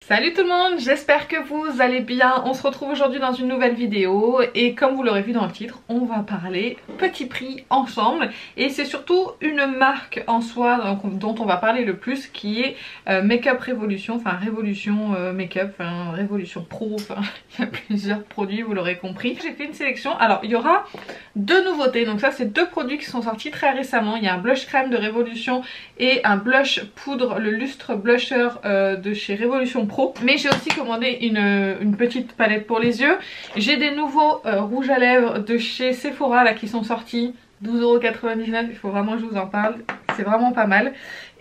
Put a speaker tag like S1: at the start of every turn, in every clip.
S1: Salut tout le monde, j'espère que vous allez bien. On se retrouve aujourd'hui dans une nouvelle vidéo et comme vous l'aurez vu dans le titre, on va parler petit prix ensemble et c'est surtout une marque en soi dont on va parler le plus qui est Make-up Revolution, enfin Révolution Make-up, enfin Révolution Pro, enfin il y a plusieurs produits, vous l'aurez compris. J'ai fait une sélection, alors il y aura deux nouveautés, donc ça c'est deux produits qui sont sortis très récemment. Il y a un blush crème de Révolution et un blush poudre, le lustre blusher de chez Révolution Pro. Mais j'ai aussi commandé une petite palette pour les yeux. J'ai des nouveaux rouges à lèvres de chez Sephora là qui sont sortis, 12,99 €, il faut vraiment que je vous en parle, c'est vraiment pas mal.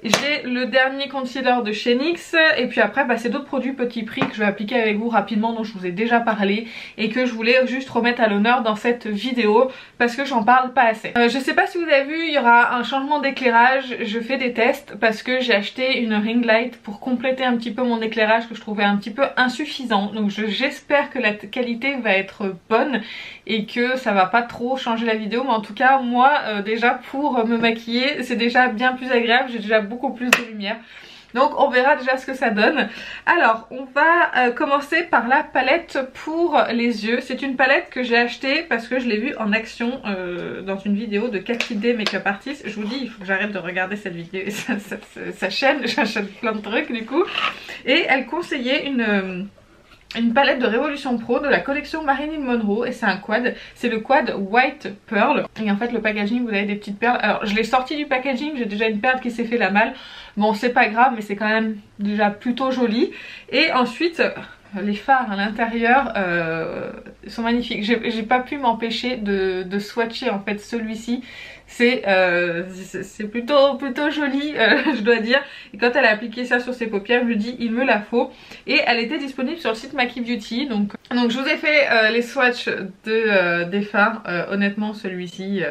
S1: J'ai le dernier concealer de chez NYX et puis après c'est d'autres produits petit prix que je vais appliquer avec vous rapidement, dont je vous ai déjà parlé et que je voulais juste remettre à l'honneur dans cette vidéo parce que j'en parle pas assez. Je sais pas si vous avez vu, il y aura un changement d'éclairage, je fais des tests parce que j'ai acheté une ring light pour compléter un petit peu mon éclairage que je trouvais un petit peu insuffisant, donc j'espère que la qualité va être bonne et que ça va pas trop changer la vidéo, mais en tout cas moi déjà pour me maquiller c'est déjà bien plus agréable, j'ai déjà beaucoup plus de lumière. Donc on verra déjà ce que ça donne. Alors on va commencer par la palette pour les yeux. C'est une palette que j'ai achetée parce que je l'ai vue en action dans une vidéo de Cathy Day Makeup Artist. Je vous dis, il faut que j'arrête de regarder cette vidéo et sa chaîne, j'achète plein de trucs du coup. Et elle conseillait une palette de Révolution Pro de la collection Marilyn Monroe et c'est un quad, c'est le quad White Pearl et en fait le packaging, vous avez des petites perles. Alors je l'ai sorti du packaging, j'ai déjà une perle qui s'est fait la malle, bon c'est pas grave mais c'est quand même déjà plutôt joli. Et ensuite les fards à l'intérieur sont magnifiques, j'ai pas pu m'empêcher de swatcher en fait celui-ci. C'est plutôt joli je dois dire, et quand elle a appliqué ça sur ses paupières je me dis il me la faut, et elle était disponible sur le site Maki Beauty, donc je vous ai fait les swatchs des fards. Honnêtement celui-ci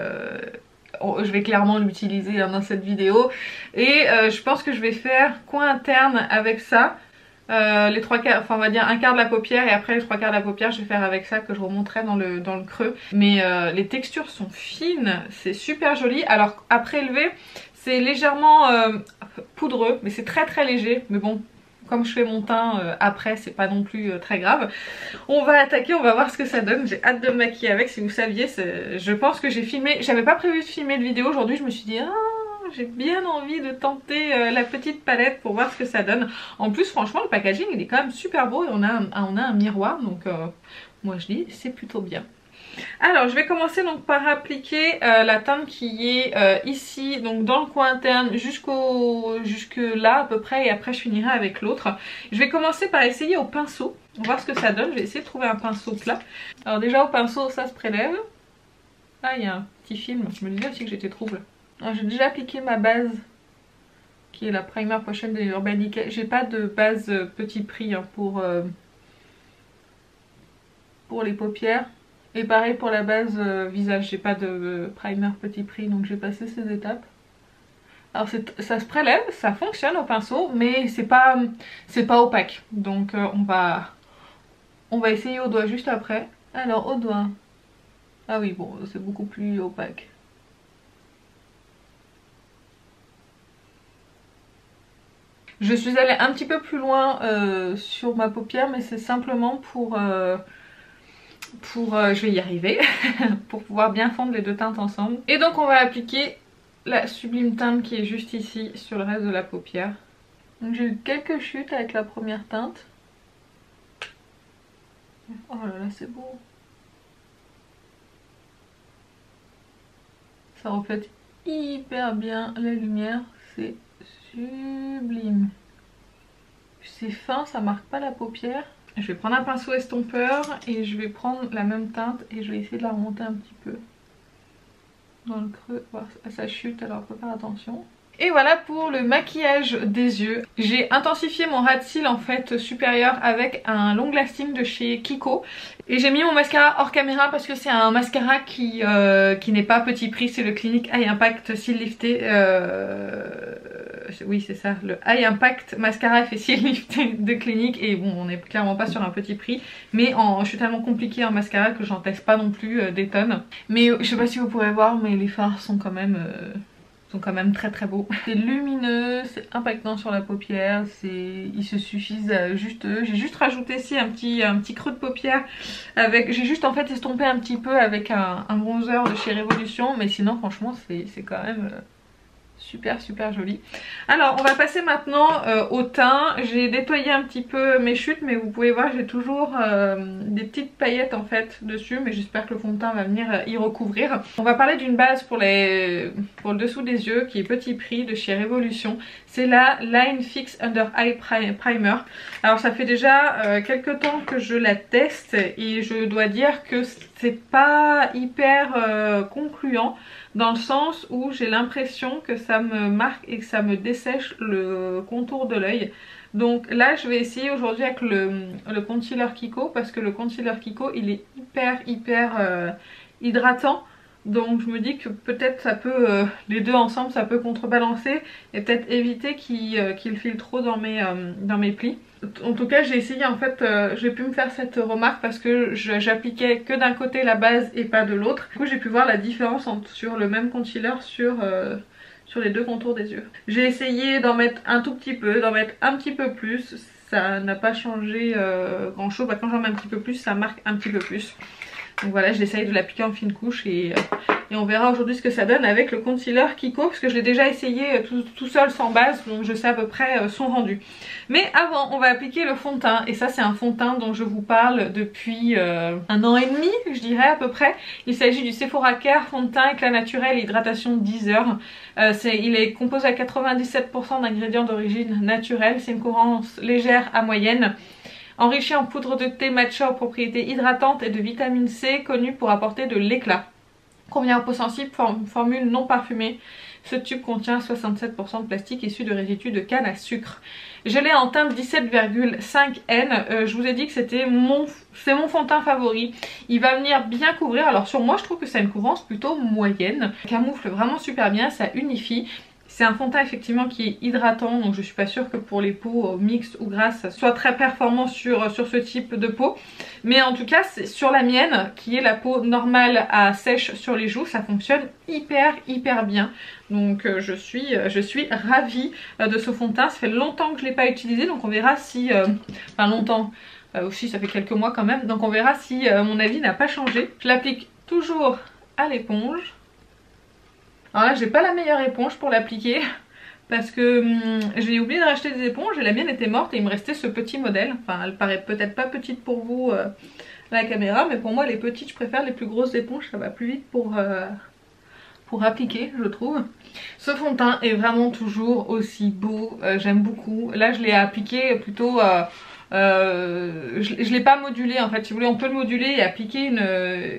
S1: je vais clairement l'utiliser dans cette vidéo et je pense que je vais faire coin interne avec ça. Les trois quarts, enfin on va dire un quart de la paupière, et après les trois quarts de la paupière je vais faire avec ça que je remonterai dans le creux. Mais les textures sont fines, c'est super joli. Alors à prélever c'est légèrement poudreux mais c'est très léger, mais bon comme je fais mon teint après c'est pas non plus très grave. On va attaquer, on va voir ce que ça donne. J'ai hâte de me maquiller avec. Si vous saviez, je pense que j'ai filmé, j'avais pas prévu de filmer de vidéo aujourd'hui, je me suis dit j'ai bien envie de tenter la petite palette pour voir ce que ça donne. En plus franchement le packaging il est quand même super beau et on a un miroir, donc moi je dis c'est plutôt bien. Alors je vais commencer donc par appliquer la teinte qui est ici, donc dans le coin interne jusque là à peu près, et après je finirai avec l'autre. Je vais commencer par essayer au pinceau, on va voir ce que ça donne. Je vais essayer de trouver un pinceau plat. Alors déjà au pinceau ça se prélève. Ah il y a un petit film, je me disais aussi que j'étais trouble. J'ai déjà appliqué ma base qui est la primer potion de Urban Decay. J'ai pas de base petit prix hein, pour les paupières. Et pareil pour la base visage, j'ai pas de primer petit prix, donc j'ai passé ces étapes. Alors ça se prélève, ça fonctionne au pinceau, mais c'est pas opaque. Donc on va essayer au doigt juste après. Alors au doigt, ah oui bon c'est beaucoup plus opaque. Je suis allée un petit peu plus loin sur ma paupière, mais c'est simplement pour je vais y arriver, pour pouvoir bien fondre les deux teintes ensemble. Et donc on va appliquer la sublime teinte qui est juste ici sur le reste de la paupière. Donc j'ai eu quelques chutes avec la première teinte. Oh là là c'est beau. Ça reflète hyper bien la lumière, c'est sublime. C'est fin, ça marque pas la paupière. Je vais prendre un pinceau estompeur et je vais prendre la même teinte et je vais essayer de la remonter un petit peu dans le creux, voir ça chute, alors faut faire attention. Et voilà pour le maquillage des yeux. J'ai intensifié mon ras de cils en fait supérieur avec un long lasting de chez Kiko. Et j'ai mis mon mascara hors caméra parce que c'est un mascara qui n'est pas petit prix, c'est le Clinique Eye Impact Cils Lifté. Oui c'est ça, le Eye Impact Mascara Effet Cils Lifté de Clinique. Et bon on n'est clairement pas sur un petit prix, mais je suis tellement compliquée en mascara que j'en teste pas non plus des tonnes. Mais je sais pas si vous pourrez voir mais les fards sont quand même... sont quand même très très beaux. C'est lumineux, c'est impactant sur la paupière, ils se suffisent à juste eux. J'ai juste rajouté ici un petit creux de paupière avec, j'ai juste en fait estompé un petit peu avec un bronzer de chez Révolution, mais sinon franchement c'est quand même super super joli. Alors on va passer maintenant au teint. J'ai nettoyé un petit peu mes chutes, mais vous pouvez voir j'ai toujours des petites paillettes en fait dessus, mais j'espère que le fond de teint va venir y recouvrir. On va parler d'une base pour le dessous des yeux qui est Petit Prix de chez Révolution. C'est la Line Fix Under Eye Primer. Alors ça fait déjà quelques temps que je la teste et je dois dire que c'est pas hyper concluant, dans le sens où j'ai l'impression que ça me marque et que ça me dessèche le contour de l'œil. Donc là je vais essayer aujourd'hui avec le concealer Kiko, parce que le concealer Kiko il est hyper hydratant. Donc je me dis que peut-être ça peut, les deux ensemble ça peut contrebalancer et peut-être éviter qu'il file trop dans mes plis. En tout cas j'ai essayé en fait, j'ai pu me faire cette remarque parce que j'appliquais que d'un côté la base et pas de l'autre. Du coup j'ai pu voir la différence sur le même concealer sur les deux contours des yeux. J'ai essayé d'en mettre un tout petit peu, d'en mettre un petit peu plus. Ça n'a pas changé grand chose. Bah, quand j'en mets un petit peu plus ça marque un petit peu plus. Donc voilà, j'essaye de l'appliquer en fine couche et on verra aujourd'hui ce que ça donne avec le concealer Kiko, parce que je l'ai déjà essayé tout seul sans base, donc je sais à peu près son rendu. Mais avant on va appliquer le fond de teint, et ça c'est un fond de teint dont je vous parle depuis 1 an et demi je dirais à peu près. Il s'agit du Sephora Care fond de teint éclat naturel et hydratation 10 heures. Il est composé à 97% d'ingrédients d'origine naturelle, c'est une couvrance légère à moyenne. Enrichi en poudre de thé matcha aux propriétés hydratantes et de vitamine C, connue pour apporter de l'éclat. Convient aux peaux sensibles, formule non parfumée. Ce tube contient 67% de plastique issu de résidus de canne à sucre. Je l'ai en teinte 17,5N. Je vous ai dit que c'est mon fond de teint favori. Il va venir bien couvrir. Alors sur moi je trouve que c'est une couvrance plutôt moyenne. Camoufle vraiment super bien, ça unifie. C'est un fond de teint effectivement qui est hydratant, donc je suis pas sûre que pour les peaux mixtes ou grasses ça soit très performant sur ce type de peau. Mais en tout cas c'est sur la mienne qui est la peau normale à sèche sur les joues, ça fonctionne hyper bien. Donc je suis ravie de ce fond de teint. Ça fait longtemps que je ne l'ai pas utilisé, donc on verra si... enfin longtemps, aussi ça fait quelques mois quand même, donc on verra si mon avis n'a pas changé. Je l'applique toujours à l'éponge. Alors là j'ai pas la meilleure éponge pour l'appliquer parce que j'ai oublié de racheter des éponges et la mienne était morte et il me restait ce petit modèle. Enfin elle paraît peut-être pas petite pour vous à la caméra, mais pour moi les petites, je préfère les plus grosses éponges, ça va plus vite pour appliquer je trouve. Ce fond de teint est vraiment toujours aussi beau, j'aime beaucoup. Là je l'ai appliqué plutôt... je l'ai pas modulé en fait, si vous voulez on peut le moduler et appliquer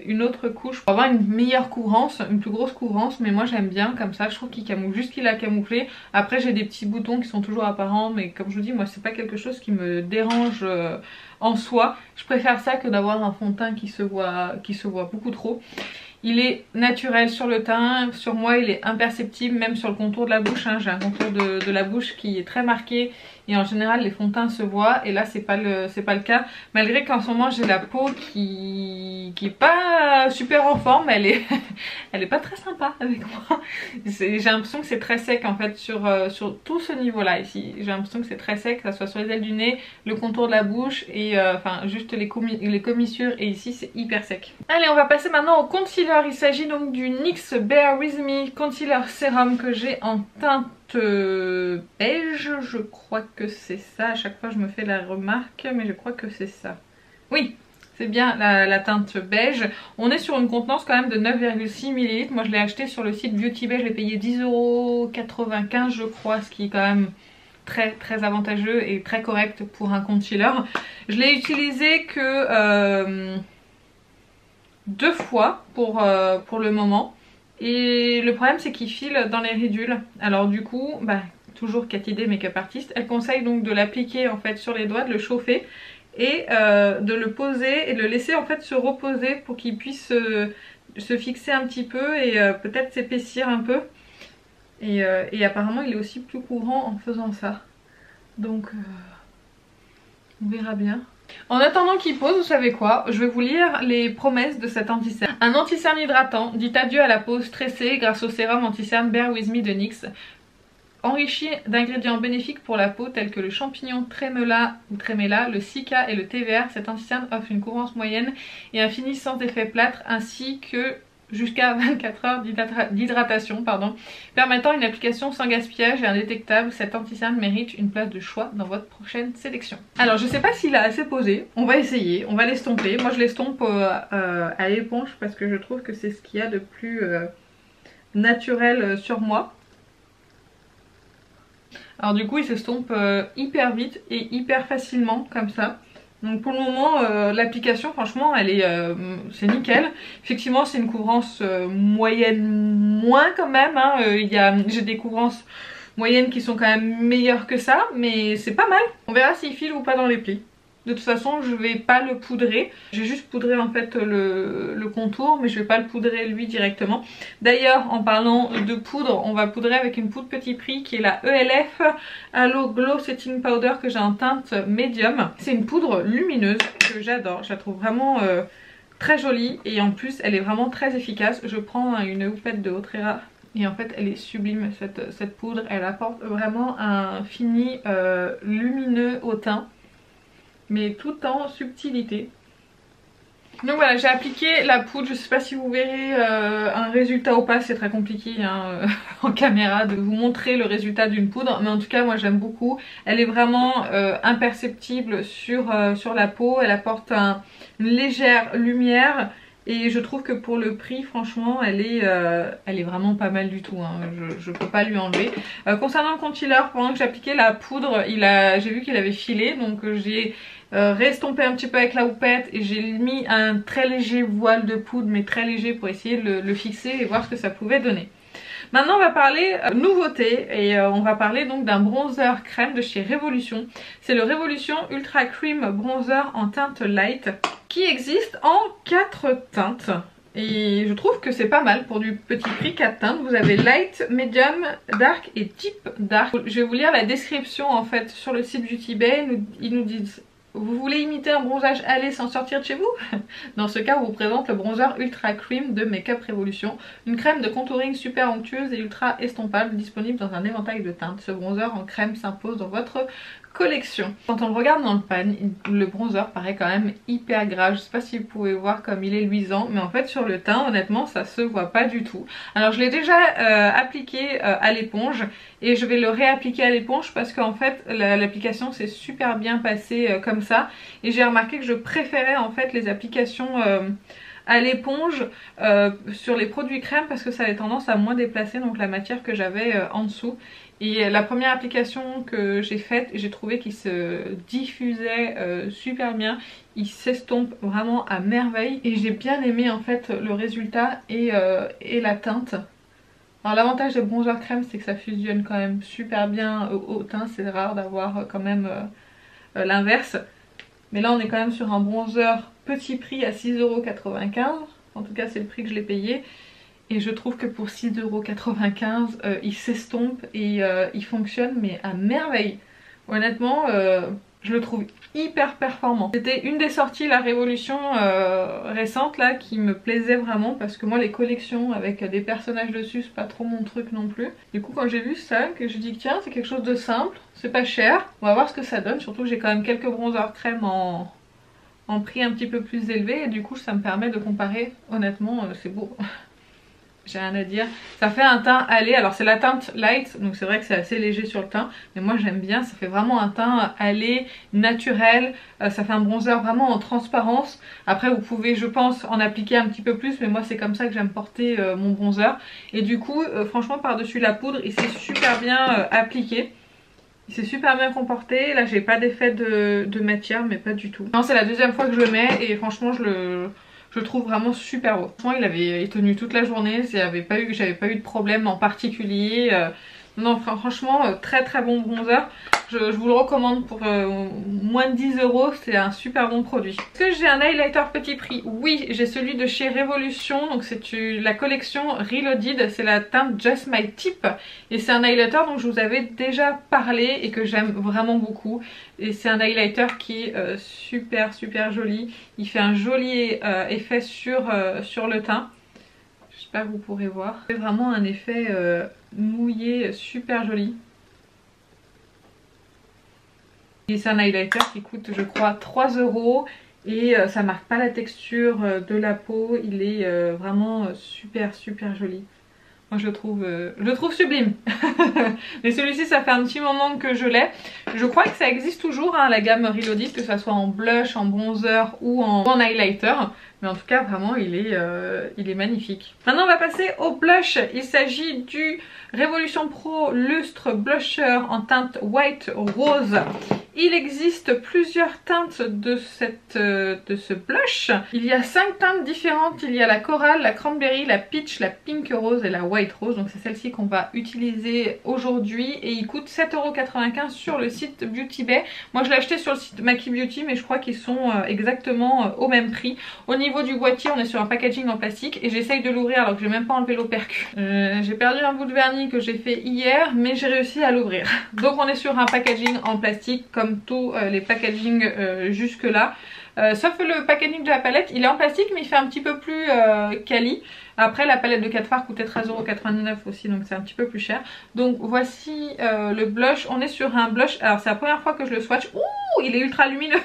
S1: une autre couche pour avoir une meilleure couvrance, une plus grosse couvrance, mais moi j'aime bien comme ça, je trouve qu'il camoufle juste qu'il a camouflé. Après j'ai des petits boutons qui sont toujours apparents, mais comme je vous dis moi c'est pas quelque chose qui me dérange en soi. Je préfère ça que d'avoir un fond de teint qui se voit beaucoup trop. Il est naturel sur le teint, sur moi il est imperceptible, même sur le contour de la bouche, hein. J'ai un contour de la bouche qui est très marqué et en général les fonds de teint se voient et là c'est pas le cas. Malgré qu'en ce moment j'ai la peau qui est pas super en forme, elle est pas très sympa avec moi. J'ai l'impression que c'est très sec en fait sur tout ce niveau là ici. J'ai l'impression que c'est très sec, que ça soit sur les ailes du nez, le contour de la bouche et enfin juste les commissures, et ici c'est hyper sec. Allez on va passer maintenant au concealer. Il s'agit donc du NYX Bear With Me Concealer Sérum que j'ai en teinte beige, je crois que c'est ça. À chaque fois je me fais la remarque, mais je crois que c'est ça. Oui, c'est bien la teinte beige. On est sur une contenance quand même de 9,6 ml. Moi je l'ai acheté sur le site Beauty Bay, je l'ai payé 10,95 € je crois, ce qui est quand même très avantageux et très correct pour un concealer. Je l'ai utilisé que 2 fois pour le moment. Et le problème c'est qu'il file dans les ridules. Alors du coup, bah, toujours Cathy Day Makeup Artist, elle conseille donc de l'appliquer en fait sur les doigts, de le chauffer et de le poser et de le laisser en fait se reposer pour qu'il puisse se fixer un petit peu et peut-être s'épaissir un peu. Et apparemment il est aussi plus couvrant en faisant ça. Donc on verra bien. En attendant qu'il pose, vous savez quoi? Je vais vous lire les promesses de cet anti-cerne. Un anti-cerne hydratant dit adieu à la peau stressée grâce au sérum anti-cerne Bear With Me de NYX. Enrichi d'ingrédients bénéfiques pour la peau tels que le champignon trémela ou trémela, le cica et le thé vert, cet anti-cerne offre une couvrance moyenne et un fini sans effet plâtre ainsi que jusqu'à 24 heures d'hydratation, permettant une application sans gaspillage et indétectable. Cet anti-cerne mérite une place de choix dans votre prochaine sélection. Alors je sais pas s'il a assez posé, on va essayer, on va l'estomper. Moi je l'estompe à l'éponge parce que je trouve que c'est ce qu'il y a de plus naturel sur moi. Alors du coup il s'estompe hyper vite et hyper facilement comme ça. Donc pour le moment l'application franchement elle est c'est nickel. Effectivement c'est une couvrance moyenne moins quand même hein. J'ai des couvrances moyennes qui sont quand même meilleures que ça, mais c'est pas mal. On verra s'il file ou pas dans les plis. De toute façon je vais pas le poudrer, j'ai juste poudré en fait le contour, mais je vais pas le poudrer lui directement. D'ailleurs en parlant de poudre, on va poudrer avec une poudre petit prix qui est la ELF Halo Glow Setting Powder que j'ai en teinte médium. C'est une poudre lumineuse que j'adore, je la trouve vraiment très jolie et en plus elle est vraiment très efficace. Je prends une houppette de Autrera et en fait elle est sublime cette poudre, elle apporte vraiment un fini lumineux au teint, mais tout en subtilité. Donc voilà, j'ai appliqué la poudre, je sais pas si vous verrez un résultat ou pas, c'est très compliqué hein, en caméra de vous montrer le résultat d'une poudre, mais en tout cas moi j'aime beaucoup. Elle est vraiment imperceptible sur la peau, elle apporte une légère lumière et je trouve que pour le prix franchement elle est vraiment pas mal du tout hein. Je peux pas lui enlever. Concernant le concealer, pendant que j'appliquais la poudre, j'ai vu qu'il avait filé, donc j'ai restompé un petit peu avec la houppette et j'ai mis un très léger voile de poudre, mais très léger, pour essayer de le fixer et voir ce que ça pouvait donner. Maintenant on va parler nouveauté et on va parler donc d'un bronzer crème de chez Révolution. C'est le Révolution Ultra Cream Bronzer en teinte light qui existe en 4 teintes. Et je trouve que c'est pas mal pour du petit prix, 4 teintes. Vous avez light, medium, dark et deep dark. Je vais vous lire la description en fait sur le site Beauty Bay. Ils nous disent: vous voulez imiter un bronzage allé sans sortir de chez vous? Dans ce cas, on vous présente le bronzer Ultra Cream de Make Up Révolution. Une crème de contouring super onctueuse et ultra estompable, disponible dans un éventail de teintes. Ce bronzer en crème s'impose dans votre collection. Quand on le regarde dans le pan, le bronzer paraît quand même hyper gras. Je sais pas si vous pouvez voir comme il est luisant, mais en fait sur le teint honnêtement ça se voit pas du tout. Alors je l'ai déjà appliqué à l'éponge et je vais le réappliquer à l'éponge parce qu'en fait l'application s'est super bien passée comme ça, et j'ai remarqué que je préférais en fait les applications à l'éponge sur les produits crème parce que ça avait tendance à moins déplacer donc la matière que j'avais en dessous. Et la première application que j'ai faite, j'ai trouvé qu'il se diffusait super bien, il s'estompe vraiment à merveille et j'ai bien aimé en fait le résultat et la teinte. Alors l'avantage des bronzers crème c'est que ça fusionne quand même super bien au teint, c'est rare d'avoir quand même l'inverse. Mais là on est quand même sur un bronzer petit prix à 6,95 €, en tout cas c'est le prix que je l'ai payé. Et je trouve que pour 6,95 €, il s'estompe et il fonctionne mais à merveille. Honnêtement, je le trouve hyper performant. C'était une des sorties, la Révolution récente là, qui me plaisait vraiment parce que moi les collections avec des personnages dessus c'est pas trop mon truc non plus. Du coup quand j'ai vu ça, que je dis tiens c'est quelque chose de simple, c'est pas cher, on va voir ce que ça donne. Surtout que j'ai quand même quelques bronzers crème en prix un petit peu plus élevé et du coup ça me permet de comparer. Honnêtement c'est beau. J'ai rien à dire. Ça fait un teint allé, alors c'est la teinte light donc c'est vrai que c'est assez léger sur le teint, mais moi j'aime bien, ça fait vraiment un teint allé, naturel, ça fait un bronzer vraiment en transparence. Après vous pouvez je pense en appliquer un petit peu plus, mais moi c'est comme ça que j'aime porter mon bronzer. Et du coup franchement par dessus la poudre il s'est super bien appliqué. Il s'est super bien comporté, là j'ai pas d'effet de matière mais pas du tout. Non, c'est la deuxième fois que je le mets et franchement je le trouve vraiment super beau. Franchement il avait tenu toute la journée, j'avais pas eu de problème en particulier. Non, franchement, très très bon bronzer. Je vous le recommande pour moins de 10 €. C'est un super bon produit. Est-ce que j'ai un highlighter petit prix? Oui, j'ai celui de chez Révolution. Donc c'est la collection Reloaded. C'est la teinte Just My Tip. Et c'est un highlighter dont je vous avais déjà parlé et que j'aime vraiment beaucoup. Et c'est un highlighter qui est super super joli. Il fait un joli effet sur le teint. J'espère que vous pourrez voir. C'est vraiment un effet mouillé super joli. Et c'est un highlighter qui coûte je crois 3 € et ça marque pas la texture de la peau. Il est vraiment super super joli. Moi je le trouve sublime. Mais celui-ci ça fait un petit moment que je l'ai. Je crois que ça existe toujours hein, la gamme Reloaded, que ce soit en blush, en bronzer ou en highlighter. Mais en tout cas vraiment il est magnifique. Maintenant on va passer au blush. Il s'agit du Révolution Pro Lustre Blusher en teinte White Rose. Il existe plusieurs teintes de ce blush. Il y a 5 teintes différentes. Il y a la corail, la cranberry, la peach, la pink rose et la white rose. Donc c'est celle-ci qu'on va utiliser aujourd'hui. Et il coûte 7,95 € sur le site Beauty Bay. Moi je l'ai acheté sur le site Maki Beauty, mais je crois qu'ils sont exactement au même prix. Au niveau du boîtier, on est sur un packaging en plastique. Et j'essaye de l'ouvrir alors que j'ai même pas enlevé l'opercule. J'ai perdu un bout de vernis que j'ai fait hier, mais j'ai réussi à l'ouvrir. Donc on est sur un packaging en plastique comme tous les packaging jusque là, sauf le packaging de la palette, il est en plastique mais il fait un petit peu plus quali. Après la palette de 4 fards coûtait 13,99 € aussi, donc c'est un petit peu plus cher. Donc voici le blush. On est sur un blush, alors c'est la première fois que je le swatch. Ouh, il est ultra lumineux.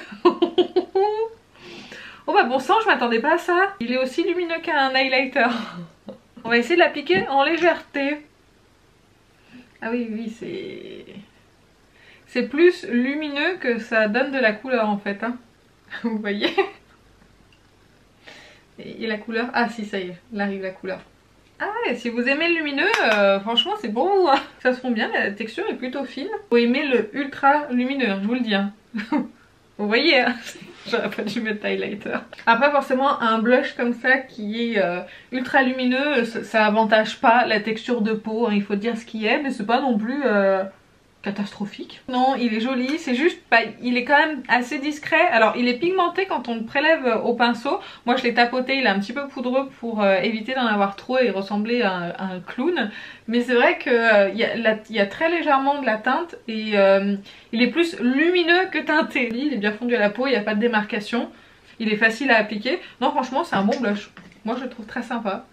S1: Oh bah bon sang, je m'attendais pas à ça. Il est aussi lumineux qu'un highlighter. On va essayer de l'appliquer en légèreté. Ah oui oui, c'est plus lumineux que ça donne de la couleur en fait hein. Vous voyez. Et la couleur, ah si ça y est, là arrive la couleur. Ah ouais, si vous aimez le lumineux, franchement c'est bon hein. Ça se fond bien, la texture est plutôt fine. Vous aimez le ultra lumineux, je vous le dis hein. Vous voyez hein. J'aurais pas dû mettre highlighter. Après forcément un blush comme ça qui est ultra lumineux, ça avantage pas la texture de peau hein. Il faut dire ce qui est, mais c'est pas non plus catastrophique. Non, il est joli, c'est juste, il est quand même assez discret. Alors il est pigmenté quand on le prélève au pinceau. Moi je l'ai tapoté, il est un petit peu poudreux pour éviter d'en avoir trop et ressembler à un clown. Mais c'est vrai qu'il y a très légèrement de la teinte et il est plus lumineux que teinté. Il est bien fondu à la peau, il n'y a pas de démarcation. Il est facile à appliquer. Non franchement c'est un bon blush. Moi je le trouve très sympa.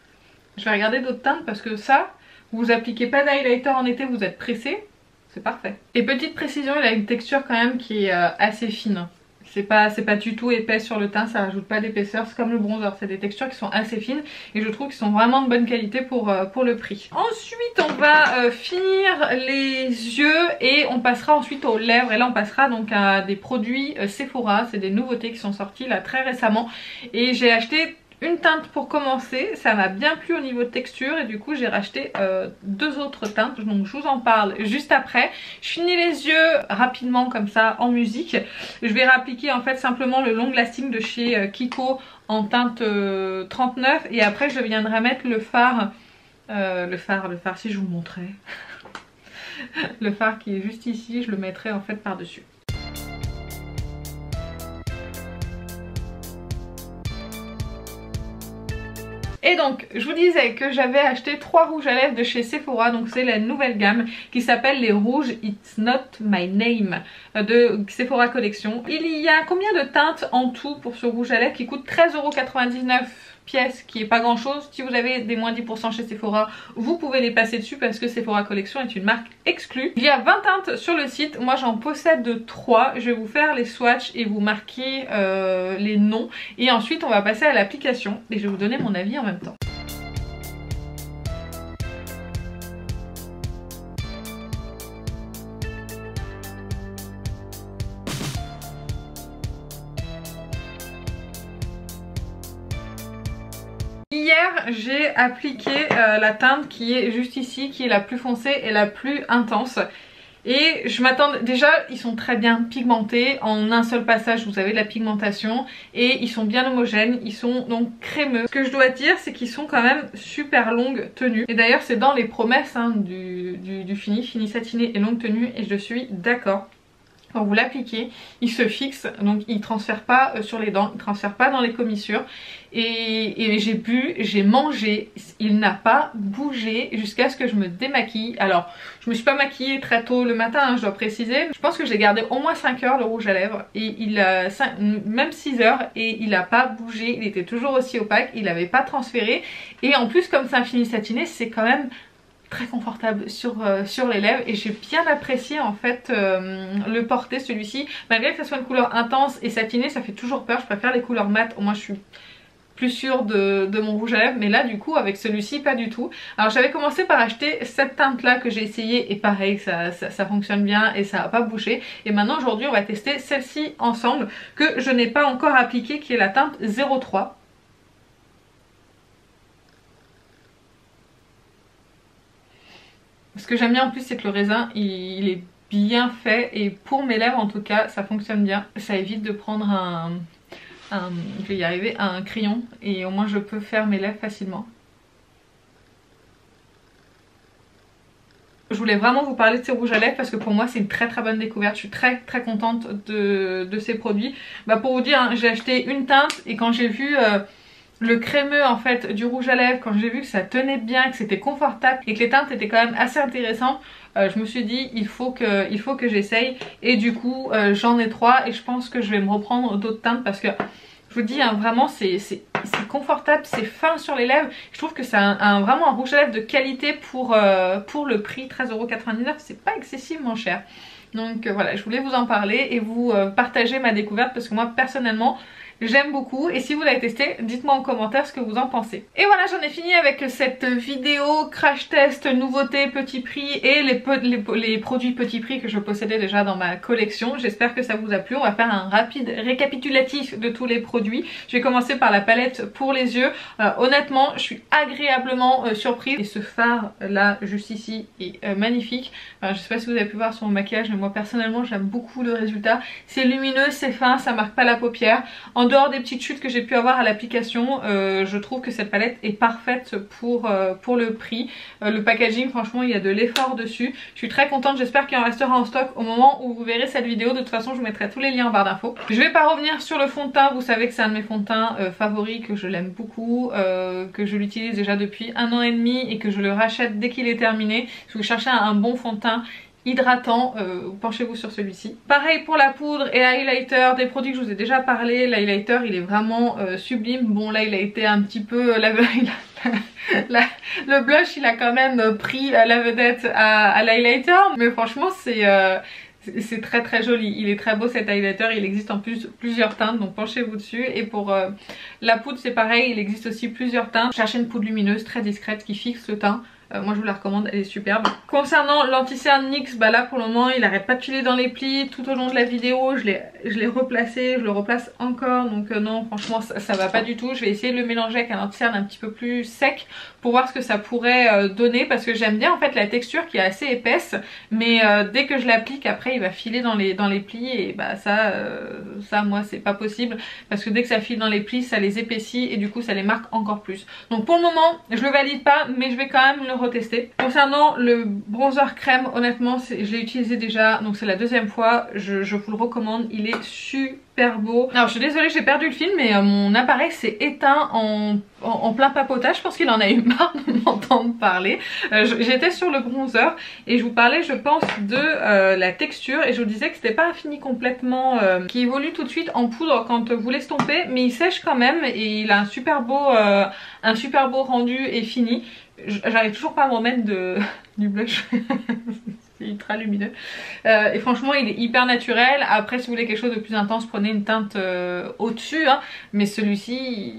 S1: Je vais regarder d'autres teintes parce que ça, vous appliquez pas d'highlighter en été, vous êtes pressé. C'est parfait. Et petite précision, il a une texture quand même qui est assez fine. C'est pas du tout épais sur le teint, ça rajoute pas d'épaisseur, c'est comme le bronzer, c'est des textures qui sont assez fines et je trouve qu'ils sont vraiment de bonne qualité pour le prix. Ensuite on va finir les yeux et on passera ensuite aux lèvres et là on passera donc à des produits Sephora, c'est des nouveautés qui sont sorties là très récemment et j'ai acheté une teinte pour commencer, ça m'a bien plu au niveau de texture et du coup j'ai racheté 2 autres teintes, donc je vous en parle juste après. Je finis les yeux rapidement comme ça en musique. Je vais réappliquer en fait simplement le long lasting de chez Kiko en teinte 39 et après je viendrai mettre le fard, si je vous montrais. Le fard qui est juste ici, je le mettrai en fait par dessus. Et donc je vous disais que j'avais acheté 3 rouges à lèvres de chez Sephora, donc c'est la nouvelle gamme qui s'appelle les rouges It's Not My Name de Sephora Collection. Il y a combien de teintes en tout pour ce rouge à lèvres qui coûte 13,99 € pièce, qui est pas grand chose. Si vous avez des moins 10% chez Sephora, vous pouvez les passer dessus parce que Sephora Collection est une marque exclue. Il y a 20 teintes sur le site, moi j'en possède 3. Je vais vous faire les swatchs et vous marquer les noms et ensuite on va passer à l'application et je vais vous donner mon avis en même temps. Hier j'ai appliqué la teinte qui est juste ici, qui est la plus foncée et la plus intense. Et je m'attendais, déjà ils sont très bien pigmentés, en un seul passage vous avez de la pigmentation et ils sont bien homogènes, ils sont donc crémeux. Ce que je dois dire c'est qu'ils sont quand même super longue tenue. Et d'ailleurs c'est dans les promesses hein, du fini satiné et longue tenue et je suis d'accord. Quand vous l'appliquez, il se fixe, donc il ne transfère pas sur les dents, il ne transfère pas dans les commissures. Et j'ai bu, j'ai mangé, il n'a pas bougé jusqu'à ce que je me démaquille. Alors, je me suis pas maquillée très tôt le matin, hein, je dois préciser. Je pense que j'ai gardé au moins 5 heures le rouge à lèvres, et il a même 6 heures, et il n'a pas bougé, il était toujours aussi opaque, il n'avait pas transféré. Et en plus, comme c'est un fini satiné, c'est quand même très confortable sur les lèvres et j'ai bien apprécié en fait le porter celui-ci, malgré que ça soit une couleur intense et satinée, ça fait toujours peur. Je préfère les couleurs mates, au moins je suis plus sûre de mon rouge à lèvres, mais là du coup avec celui-ci pas du tout. Alors j'avais commencé par acheter cette teinte là que j'ai essayé et pareil ça fonctionne bien et ça n'a pas bougé, et maintenant aujourd'hui on va tester celle-ci ensemble que je n'ai pas encore appliquée, qui est la teinte 03. Ce que j'aime bien en plus c'est que le raisin il est bien fait et pour mes lèvres en tout cas ça fonctionne bien. Ça évite de prendre je vais y arriver, un crayon et au moins je peux faire mes lèvres facilement. Je voulais vraiment vous parler de ces rouges à lèvres parce que pour moi c'est une très bonne découverte. Je suis très contente de ces produits. Bah pour vous dire hein, j'ai acheté une teinte et quand j'ai vu le crémeux en fait du rouge à lèvres, quand j'ai vu que ça tenait bien, que c'était confortable et que les teintes étaient quand même assez intéressantes, je me suis dit il faut que j'essaye, et du coup j'en ai 3 et je pense que je vais me reprendre d'autres teintes parce que je vous dis hein, vraiment c'est confortable, c'est fin sur les lèvres. Je trouve que c'est vraiment un rouge à lèvres de qualité pour le prix 13,99 €, c'est pas excessivement cher. Donc voilà, je voulais vous en parler et vous partager ma découverte parce que moi personnellement j'aime beaucoup, et si vous l'avez testé, dites-moi en commentaire ce que vous en pensez. Et voilà, j'en ai fini avec cette vidéo crash test, nouveautés, petit prix et les produits petit prix que je possédais déjà dans ma collection. J'espère que ça vous a plu. On va faire un rapide récapitulatif de tous les produits. Je vais commencer par la palette pour les yeux. Honnêtement, je suis agréablement surprise, et ce fard là, juste ici, est magnifique. Je sais pas si vous avez pu voir sur mon maquillage, mais moi personnellement j'aime beaucoup le résultat. C'est lumineux, c'est fin, ça marque pas la paupière. En dehors des petites chutes que j'ai pu avoir à l'application, je trouve que cette palette est parfaite pour le prix. Le packaging, franchement, il y a de l'effort dessus. Je suis très contente, j'espère qu'il en restera en stock au moment où vous verrez cette vidéo. De toute façon, je vous mettrai tous les liens en barre d'infos. Je vais pas revenir sur le fond de teint, vous savez que c'est un de mes fonds de teint favoris, que je l'aime beaucoup, que je l'utilise déjà depuis 1 an et demi et que je le rachète dès qu'il est terminé. Si vous cherchez un bon fond de teint hydratant, penchez-vous sur celui-ci. Pareil pour la poudre et l'highlighter, des produits que je vous ai déjà parlé. L'highlighter il est vraiment sublime. Bon là il a été un petit peu le blush il a quand même pris la vedette à l'highlighter, mais franchement c'est très joli, il est très beau cet highlighter, il existe en plus plusieurs teintes, donc penchez-vous dessus. Et pour la poudre c'est pareil, il existe aussi plusieurs teintes. Cherchez une poudre lumineuse très discrète qui fixe le teint. Moi je vous la recommande, elle est superbe. Concernant l'anti-cerne NYX, bah là pour le moment il arrête pas de filer dans les plis tout au long de la vidéo. Je l'ai replacé, je le replace encore, donc non franchement ça va pas du tout. Je vais essayer de le mélanger avec un anti-cerne un petit peu plus sec pour voir ce que ça pourrait donner, parce que j'aime bien en fait la texture qui est assez épaisse, mais dès que je l'applique après il va filer dans les plis, et bah ça moi c'est pas possible, parce que dès que ça file dans les plis ça les épaissit et du coup ça les marque encore plus. Donc pour le moment je le valide pas, mais je vais quand même le retester. Concernant le bronzer crème, honnêtement je l'ai utilisé déjà, donc c'est la deuxième fois, je vous le recommande, il est super beau. Alors je suis désolée, j'ai perdu le fil, mais mon appareil s'est éteint en plein papotage. Je pense qu'il en a eu marre de m'entendre parler. J'étais sur le bronzer et je vous parlais je pense de la texture, et je vous disais que c'était pas un fini complètement qui évolue tout de suite en poudre quand vous l'estompez, mais il sèche quand même et il a un super beau rendu et fini. J'arrive toujours pas à me remettre du blush. C'est ultra lumineux et franchement il est hyper naturel. Après si vous voulez quelque chose de plus intense, prenez une teinte au-dessus hein. Mais celui-ci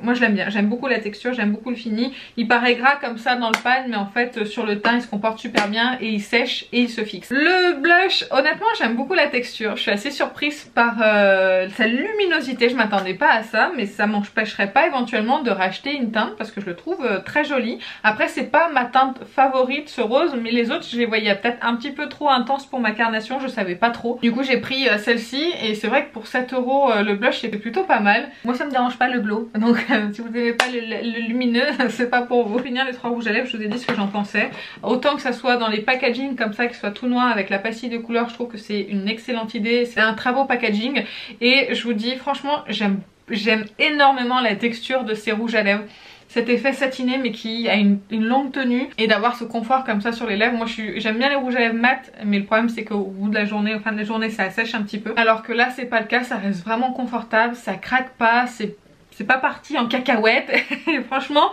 S1: moi je l'aime bien, j'aime beaucoup la texture, j'aime beaucoup le fini. Il paraît gras comme ça dans le pan, mais en fait sur le teint il se comporte super bien et il sèche et il se fixe. Le blush, honnêtement j'aime beaucoup la texture, je suis assez surprise par sa luminosité, je m'attendais pas à ça, mais ça m'empêcherait pas éventuellement de racheter une teinte parce que je le trouve très joli. Après c'est pas ma teinte favorite ce rose, mais les autres je les voyais peut-être un petit peu trop intenses pour ma carnation, je savais pas trop. Du coup j'ai pris celle-ci et c'est vrai que pour 7 € le blush c'était plutôt pas mal. Moi ça me dérange pas le glow, donc si vous n'aimez pas le lumineux c'est pas pour vous. Pour finir les 3 rouges à lèvres, je vous ai dit ce que j'en pensais. Autant que ça soit dans les packaging comme ça, que ce soit tout noir avec la pastille de couleur, je trouve que c'est une excellente idée. C'est un très beau packaging et je vous dis franchement j'aime énormément la texture de ces rouges à lèvres. Cet effet satiné mais qui a une longue tenue et d'avoir ce confort comme ça sur les lèvres. Moi j'aime bien les rouges à lèvres mat, mais le problème c'est qu'au bout de la journée, au fin de la journée ça sèche un petit peu. Alors que là c'est pas le cas, ça reste vraiment confortable, ça craque pas, c'est pas parti en cacahuète. Et franchement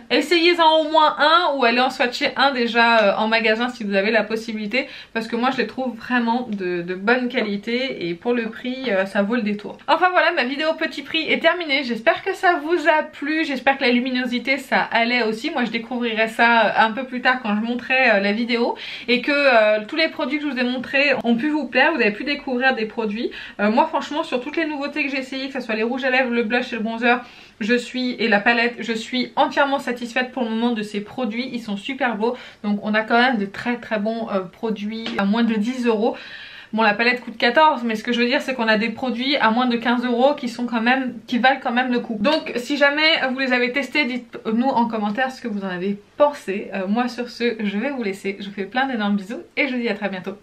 S1: essayez-en au moins un ou allez en swatcher un déjà en magasin si vous avez la possibilité, parce que moi je les trouve vraiment de bonne qualité et pour le prix ça vaut le détour. Enfin voilà, ma vidéo petit prix est terminée, j'espère que ça vous a plu, j'espère que la luminosité ça allait aussi. Moi je découvrirai ça un peu plus tard quand je montrerai la vidéo et que tous les produits que je vous ai montrés ont pu vous plaire, vous avez pu découvrir des produits. Moi franchement sur toutes les nouveautés que j'ai essayé, que ce soit les rouges à lèvres, le blush et le bronzer, et la palette, je suis entièrement satisfaite pour le moment de ces produits, ils sont super beaux. Donc on a quand même de très bons produits à moins de 10 €. Bon la palette coûte 14, mais ce que je veux dire c'est qu'on a des produits à moins de 15 € qui valent quand même le coup. Donc si jamais vous les avez testés, dites-nous en commentaire ce que vous en avez pensé. Moi sur ce je vais vous laisser, je vous fais plein d'énormes bisous et je vous dis à très bientôt.